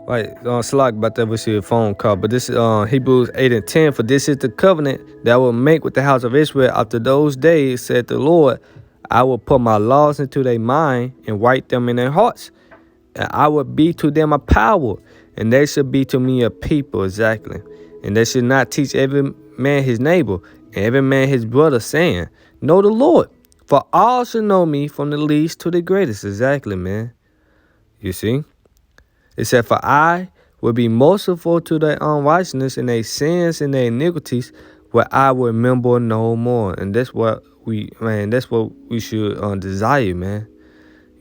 Right, Slack about that was your phone call, but this is Hebrews 8 and 10. For this is the covenant that I will make with the house of Israel after those days, said the Lord. I will put my laws into their mind and write them in their hearts. And I will be to them a power, and they shall be to me a people. Exactly. And they should not teach every man his neighbor and every man his brother, saying, know the Lord. For all shall know me from the least to the greatest. Exactly, man. You see? It said, for I will be merciful to their unrighteousness and their sins and their iniquities, where I will remember no more. And that's what we should desire, man.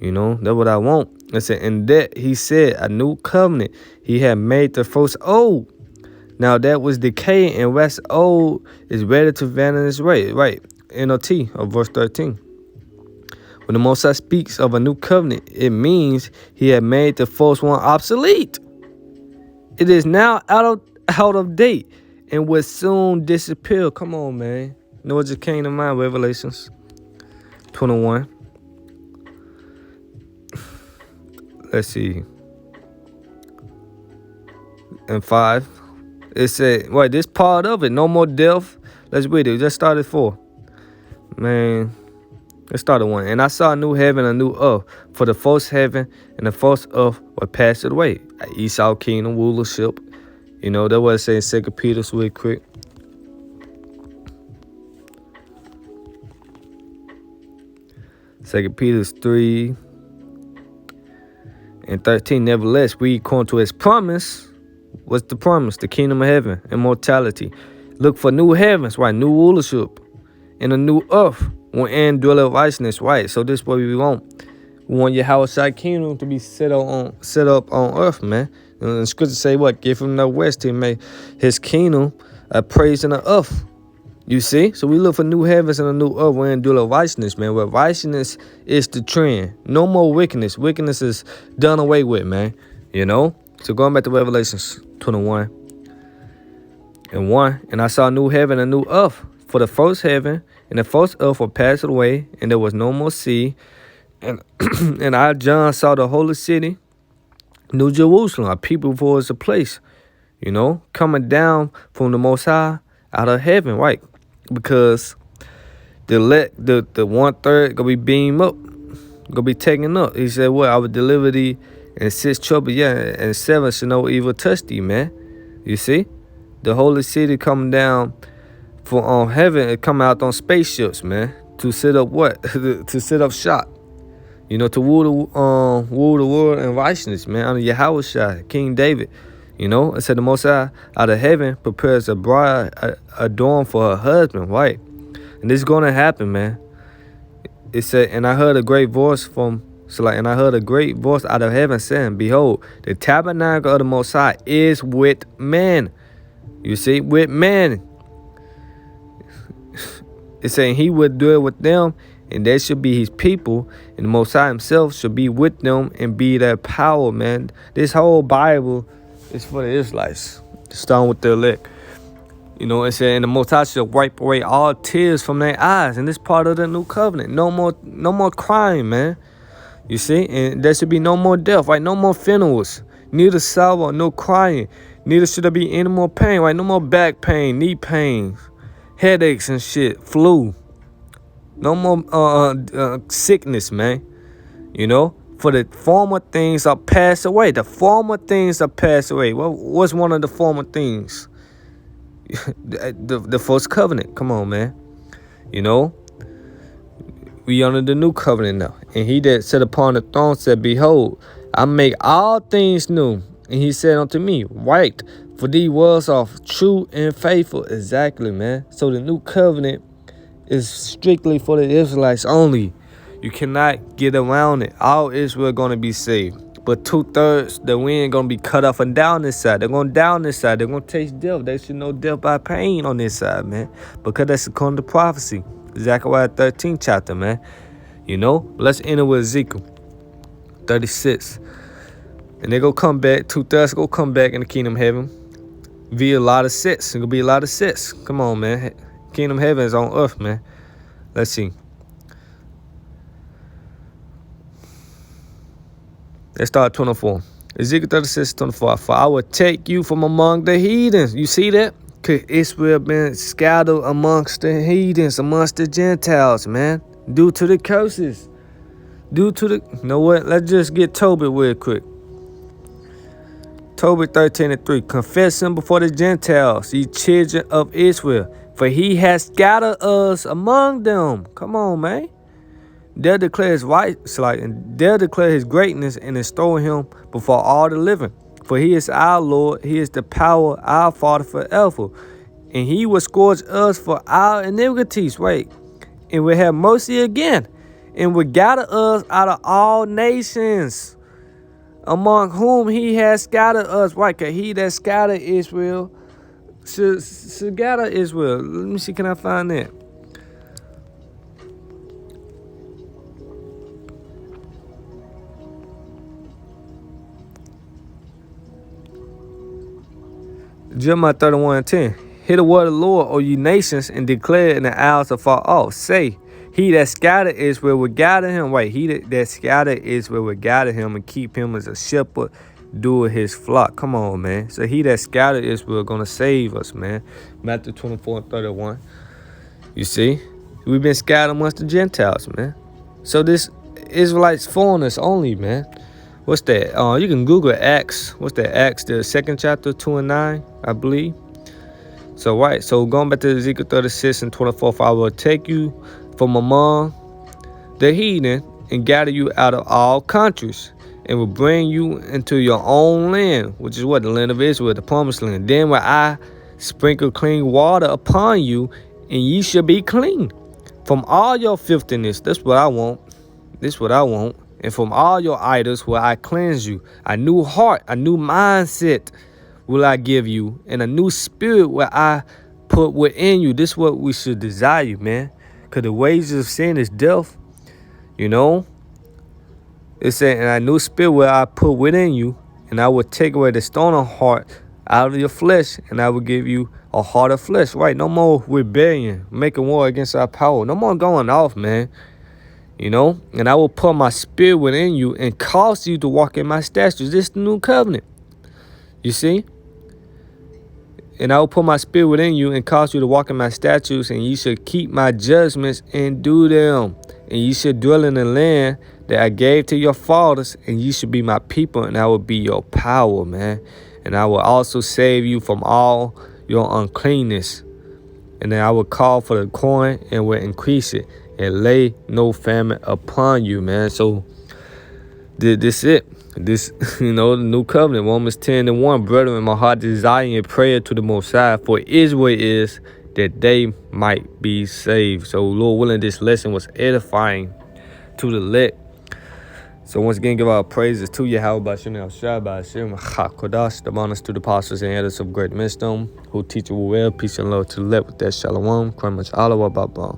You know, that's what I want. It said, and that he said, a new covenant he had made the first old. Now that was decaying, and rest old is ready to vanish. Right. NOT of verse 13. When the Most High speaks of a new covenant, it means he had made the first one obsolete. It is now out of date and will soon disappear. Come on, man. You know what just came to mind? Revelations 21. Let's see. And 5. It said, wait, this part of it, no more death. Let's read it. Just started 4. Man. Let's start at 1. And I saw a new heaven and a new earth. For the first heaven and the first earth were passed away. Esau kingdom, rulership. You know, that was saying 2 Peter real quick. Second Peter 3 and 13. Nevertheless, we according to his promise. What's the promise? The kingdom of heaven, immortality. Look for new heavens, right? New rulership. And a new earth. Wherein dwelleth righteousness, right? So this is what we want. We want Yahweh kingdom to be set up on earth, man. And the scripture say what? Give him the west to make his kingdom a praise in the earth. You see? So we look for new heavens and a new earth wherein dwelleth righteousness, man. Where righteousness is the trend. No more wickedness. Wickedness is done away with, man. You know? So going back to Revelations 21 and 1. And I saw a new heaven and a new earth. For the first heaven and the first earth were passed away, and there was no more sea. And and I, John, saw the holy city, New Jerusalem, a people for its a place, you know, coming down from the Most High out of heaven, right? Because the 1/3 gonna be beamed up, gonna be taken up. He said, "What? I would deliver thee in 6 trouble, and 7 shall no evil touch thee, man." You see, the holy city coming down from heaven, it come out on spaceships, man, to set up what? To set up shop, you know, to rule the world in righteousness, man, under Yahweh, King David. You know, it said the Most High out of heaven prepares a bride adorned for her husband, right? And this is gonna happen, man. It said, and I heard a great voice out of heaven saying, behold, the tabernacle of the Most High is with men. You see, with men. It's saying he would dwell with them, and they should be his people, and the Most High himself should be with them and be their power, man. This whole Bible is for the Israelites, starting with the elect. You know, it's saying the Most High shall wipe away all tears from their eyes, and this part of the new covenant. No more crying, man. You see, and there should be no more death, right? No more funerals, neither sorrow, no crying, neither should there be any more pain, right? No more back pain, knee pains, headaches and shit, flu. No more sickness, man. You know, for the former things are passed away. The former things are passed away. What's one of the former things? the first covenant. Come on, man. You know, we under the new covenant now. And he that sat upon the throne said, behold, I make all things new. And he said unto me, write, for these words are true and faithful. Exactly, man. So the new covenant is strictly for the Israelites only. You cannot get around it. All Israel going to be saved. But 2/3, the wind going to be cut off and down this side. They're going down this side. They're going to taste death. They should know death by pain on this side, man. Because that's according to prophecy. Zechariah 13 chapter, man. You know? Let's enter with Ezekiel 36. And they're going to come back. 2/3 going to come back in the kingdom of heaven. Via a lot of sets. It's going to be a lot of sets. Come on, man. Kingdom of heaven is on earth, man. Let's see. Let's start 24. Ezekiel 36:24. For I will take you from among the heathens. You see that? Cause Israel been scattered amongst the heathens, amongst the Gentiles, man. Due to the curses. You know what? Let's just get Tobit real quick. Tobit 13:3. Confess him before the Gentiles, ye children of Israel, for he has scattered us among them. Come on, man. They'll declare his rights, and they'll declare his greatness and extol him before all the living. For he is our Lord, he is the power, our Father forever. And he will scourge us for our iniquities, right? And will have mercy again, and will gather us out of all nations, among whom he has scattered us, right? Cause he that scattered Israel should gather Israel. Let me see, can I find that? Jeremiah 31:10. Hear the word of the Lord, O ye nations, and declare in the isles afar off. Say, he that scattered Israel will gather him. Right, he that scattered Israel will gather him and keep him as a shepherd doing his flock. Come on, man. So he that scattered Israel gonna save us, man. Matthew 24:31. You see? We've been scattered amongst the Gentiles, man. So this Israelites foreigners only, man. What's that? You can Google Acts. What's that? Acts, the 2nd chapter, 2 and 9, I believe. So, right. So, going back to Ezekiel 36:24, I will take you from among the heathen and gather you out of all countries, and will bring you into your own land, which is what? The land of Israel, the promised land. Then will I sprinkle clean water upon you, and ye shall be clean from all your filthiness. That's what I want. This is what I want. And from all your idols will I cleanse you. A new heart, a new mindset will I give you, and a new spirit will I put within you. This is what we should desire, man. Because the wages of sin is death. You know? It said, and a new spirit will I put within you, and I will take away the stone of heart out of your flesh, and I will give you a heart of flesh. Right? No more rebellion, making war against our power. No more going off, man. You know, and I will put my spirit within you and cause you to walk in my statutes. This is the new covenant. You see? And I will put my spirit within you and cause you to walk in my statutes, and ye should keep my judgments and do them. And ye should dwell in the land that I gave to your fathers, and ye should be my people, and I will be your power, man. And I will also save you from all your uncleanness. And then I will call for the corn and will increase it, and lay no famine upon you, man. So this it. This, the new covenant, Romans 10:1. Brethren, my heart desiring and prayer to the Most High for Israel is that they might be saved. So, Lord willing, this lesson was edifying to the elect. So once again, give our praises to Yahweh Bashim Al-Shai Bashim HaKodash, the honors to the apostles and elders of great wisdom, who teach you well, peace and love to the elect with that shalom. Much Allah Baba.